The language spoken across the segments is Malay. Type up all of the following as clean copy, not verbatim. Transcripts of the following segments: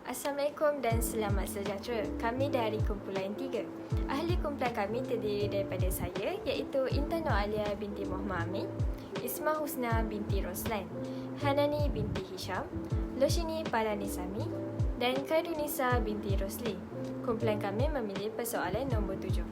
Assalamualaikum dan selamat sejahtera. Kami dari kumpulan 3. Ahli kumpulan kami terdiri daripada saya iaitu Intan Noalia binti Muhammad Amin, Isma Husna binti Roslan, Hanani binti Hisham, Loshini Paranisami dan Kairunisa binti Rosli. Kumpulan kami memilih persoalan nombor 7.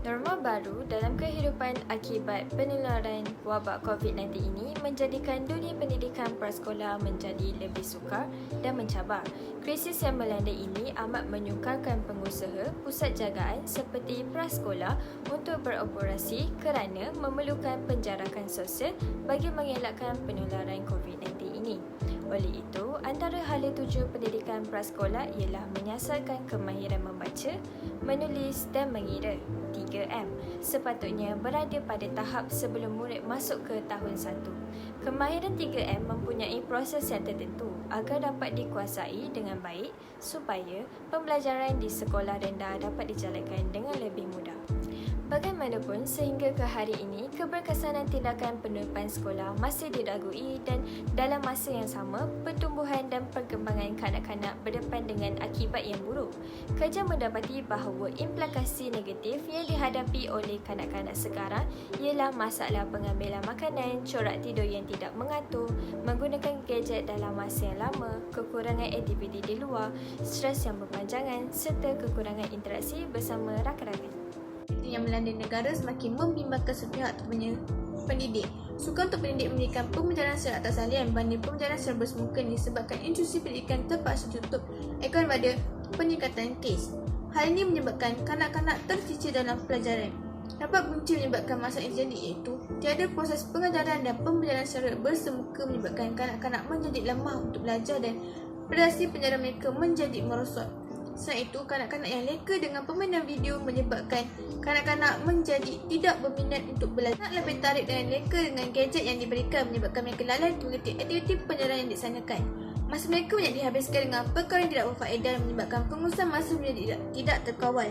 Norma baru dalam kehidupan akibat penularan wabak COVID-19 ini menjadikan dunia pendidikan prasekolah menjadi lebih sukar dan mencabar. Krisis yang melanda ini amat menyukarkan pengusaha pusat jagaan seperti prasekolah untuk beroperasi kerana memerlukan penjarakan sosial bagi mengelakkan penularan COVID-19 ini. Oleh itu, antara hala tuju pendidikan prasekolah ialah menyasarkan kemahiran membaca, menulis dan mengira 3M sepatutnya berada pada tahap sebelum murid masuk ke tahun 1. Kemahiran 3M mempunyai proses yang tertentu agar dapat dikuasai dengan baik supaya pembelajaran di sekolah rendah dapat dijalankan dengan lebih mudah. Bagaimanapun, sehingga ke hari ini, keberkesanan tindakan penutupan sekolah masih diragui dan dalam masa yang sama, pertumbuhan dan perkembangan kanak-kanak berdepan dengan akibat yang buruk. Kajian mendapati bahawa implikasi negatif yang dihadapi oleh kanak-kanak sekarang ialah masalah pengambilan makanan, corak tidur yang tidak mengatur, menggunakan gadget dalam masa yang lama, kekurangan aktiviti di luar, stres yang berpanjangan serta kekurangan interaksi bersama rakan-rakan. Yang melanda negara semakin membimbangkan sepihak pendidik. Sukar untuk pendidik memberikan pembelajaran secara atas salian banding pembelajaran secara bersemuka disebabkan institusi pendidikan terpaksa tutup akaun pada peningkatan kes. Hal ini menyebabkan kanak-kanak tercicir dalam pelajaran. Dapat punca menyebabkan masalah yang terjadi iaitu tiada proses pengajaran dan pembelajaran secara bersemuka menyebabkan kanak-kanak menjadi lemah untuk belajar dan prestasi pelajaran mereka menjadi merosot. Selain itu, kanak-kanak yang leka dengan permainan video menyebabkan kanak-kanak menjadi tidak berminat untuk belajar. Kanak lebih tarik dengan leka dengan gadget yang diberikan menyebabkan mereka lalai mengikuti aktiviti pelajaran yang disanakan. Masa mereka banyak dihabiskan dengan perkara yang tidak berfaedah dan menyebabkan pengurusan masa menjadi tidak terkawal.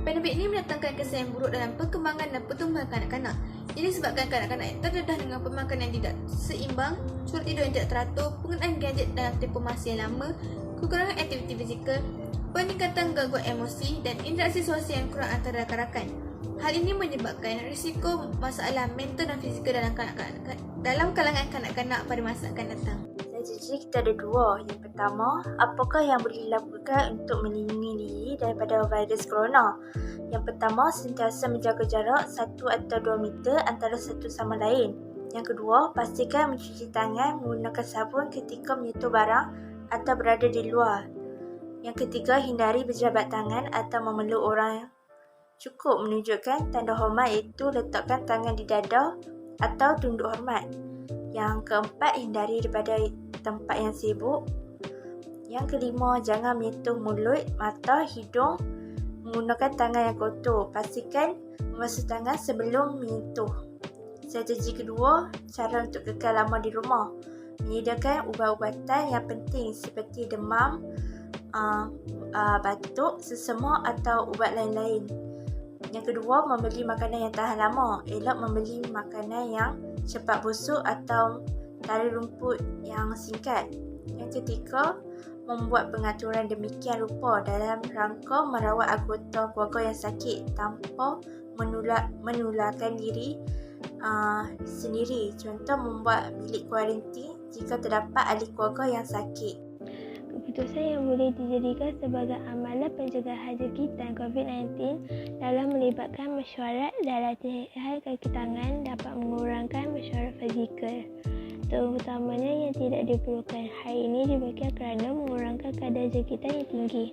Pandemik ini mendatangkan kesan yang buruk dalam perkembangan dan pertumbuhan kanak-kanak. Ini disebabkan kanak-kanak yang terdedah dengan pemakanan yang tidak seimbang, corak tidur yang tidak teratur, penggunaan gadget dalam tempoh masa yang lama, kekurangan aktiviti fizikal, peningkatan gangguan emosi dan interaksi sosial yang kurang antara rakan-rakan. Hal ini menyebabkan risiko masalah mental dan fizikal dalam kalangan kanak-kanak pada masa akan datang. Strategi kita ada dua. Yang pertama, apakah yang boleh dilakukan untuk melindungi diri daripada virus corona? Yang pertama, sentiasa menjaga jarak 1 atau 2 meter antara satu sama lain. Yang kedua, pastikan mencuci tangan menggunakan sabun ketika menyentuh barang atau berada di luar. Yang ketiga, hindari berjabat tangan atau memeluk orang. Cukup menunjukkan tanda hormat iaitu letakkan tangan di dada atau tunduk hormat. Yang keempat, hindari daripada tempat yang sibuk. Yang kelima, jangan menyentuh mulut, mata, hidung menggunakan tangan yang kotor. Pastikan membasuh tangan sebelum menyentuh. Strategi kedua, cara untuk kekal lama di rumah. Menyediakan ubat-ubatan yang penting seperti demam, batuk, sesemak atau ubat lain-lain. Yang kedua, membeli makanan yang tahan lama. Elak membeli makanan yang cepat busuk atau tari rumput yang singkat. Yang ketiga, membuat pengaturan demikian rupa dalam rangka merawat anggota keluarga yang sakit tanpa menularkan diri sendiri. Contoh, membuat bilik kuarantin jika terdapat ahli keluarga yang sakit. Keputusan yang boleh dijadikan sebagai amalan pencegahan jangkitan COVID-19 dalam melibatkan mesyuarat dan latihan kaki tangan dapat mengurangkan mesyuarat fizikal, terutamanya yang tidak diperlukan. Hal ini demikian kerana mengurangkan kadar jangkitan yang tinggi.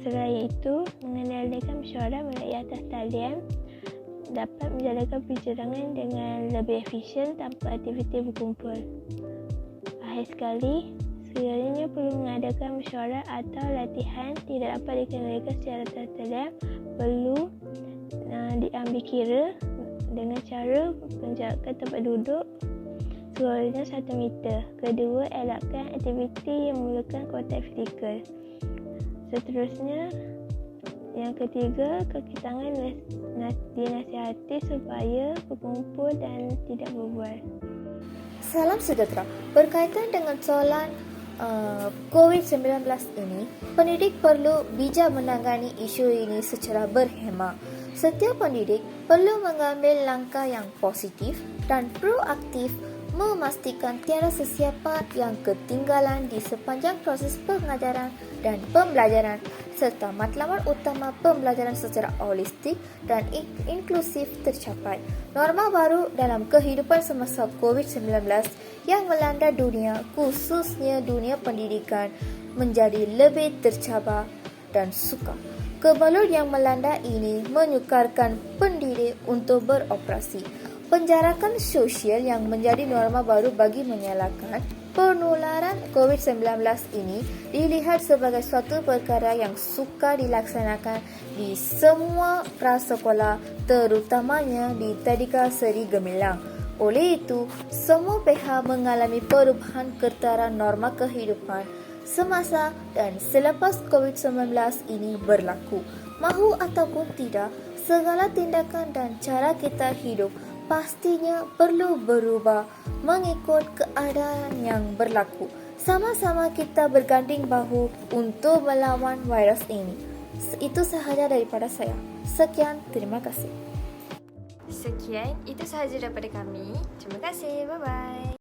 Selain itu, mengendalikan mesyuarat melalui atas talian dapat menjalankan perjalanan dengan lebih efisien tanpa aktiviti berkumpul. Akhir sekali, sekiranya perlu mengadakan mesyuarat atau latihan tidak dapat dikendalikan secara terteliam, perlu diambil kira dengan cara menjaga tempat duduk sekurang-kurangnya 1 meter. Kedua, elakkan aktiviti yang memerlukan kontak fizikal. Seterusnya, yang ketiga, kaki tangan dinasihati supaya berkumpul dan tidak berbual. Salam sejahtera. Berkaitan dengan soalan COVID-19 ini, pendidik perlu bijak menangani isu ini secara berhemah. Setiap pendidik perlu mengambil langkah yang positif dan proaktif memastikan tiada sesiapa yang ketinggalan di sepanjang proses pengajaran dan pembelajaran serta matlamat utama pembelajaran secara holistik dan inklusif tercapai. Norma baru dalam kehidupan semasa COVID-19 yang melanda dunia, khususnya dunia pendidikan, menjadi lebih tercabar dan sukar. Kebalur yang melanda ini menyukarkan pendidik untuk beroperasi. Penjarakan sosial yang menjadi norma baru bagi menyalahkan penularan COVID-19 ini dilihat sebagai suatu perkara yang sukar dilaksanakan di semua prasekolah, terutamanya di Tadika Seri Gemilang. Oleh itu, semua pihak mengalami perubahan ketara norma kehidupan semasa dan selepas COVID-19 ini berlaku. Mahu ataupun tidak, segala tindakan dan cara kita hidup pastinya perlu berubah mengikut keadaan yang berlaku. Sama-sama kita berganding bahu untuk melawan virus ini. Itu sahaja daripada saya. Sekian, terima kasih. Sekian, itu sahaja daripada kami. Terima kasih, bye-bye.